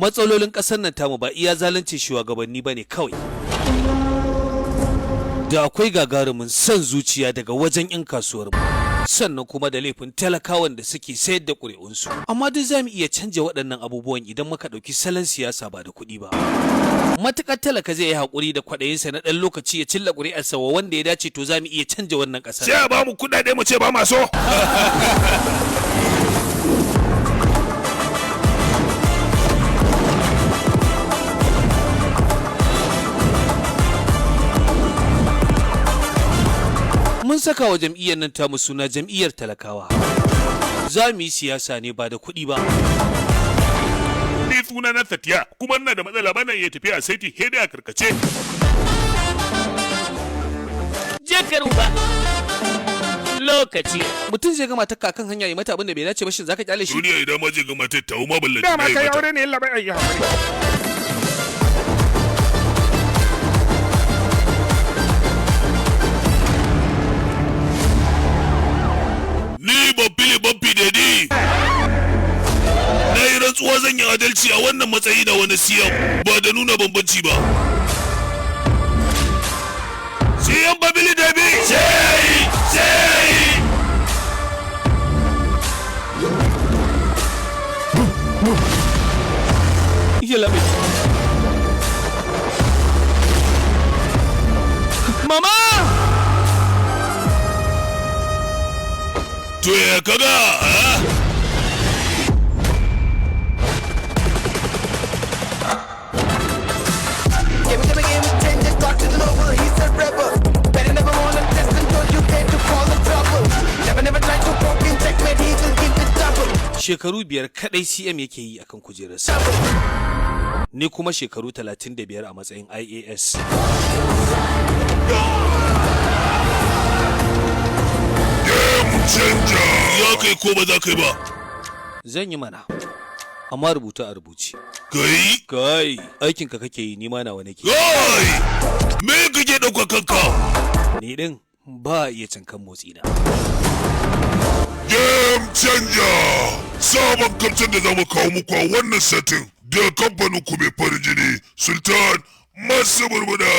matsalolin ƙasar nan tamu ba iya zalunci shugabanni ba ne kawai. Da akwai gagarumin son zuciya daga wajen 'yan kasuwarmu. Sannan kuma da laifin talakawan da suke sayar da ƙuri'unsu. Amma duk za mu iya canja waɗannan abubuwan idan muka ɗauki salon siyasa ba da kuɗi ba. Matuƙar talaka zai yi haƙuri da kwaɗayinsa na ɗan lokaci ya cilla ƙuri'arsa wa wanda ya dace, to za mu iya canja wannan ƙasar. Sai a ba mu kuɗaɗe mu ce ba ma so. Mun saka wa jam'iyyar nan tamu suna jam'iyyar talakawa. Za mu yi siyasa ne ba da kuɗi ba. Ni suna na Satiya, kuma ina da matsala bana iya tafiya a saiti he da a karkace. Jakar ba. Lokaci. Mutum zai gama ta kan hanya ya mata abin da bai dace ba, shin zaka kyale shi? Duniya idan ma zai gama ta tawo ma ballaci Dama na yi kai mata. aure ne yalla bai ayya hakuri. Ni babbi da ni. Na yi rantsuwa zan yi adalci a wannan matsayi da wani siyan ba da nuna bambanci ba. Siyan babili da bi. Sai. Yalla bai. Mama! To ya kaga, ha? Give me change and talk to the noble, he's a rebel. Better never wanna test until you came to call the trouble. Never try to poke in checkmate, he will give it double. Shekaru 5 kadai CM yake yi akan kujerarsa. Ni kuma shekaru 35 a matsayin IAS. Canja! Ya kai ko ba za kai ba? Zan yi mana, amma rubuta a rubuce. Kai? Aikinka kake yi, ni ma nawa nake. Kai! Me kake ɗauka kanka? Ni din ba iya cankan motsi na. Game Changer! Sabon kamcin da za mu kawo muku a wannan satin da kamfanin ku mai farin jini, Sultan Masu Burbuda.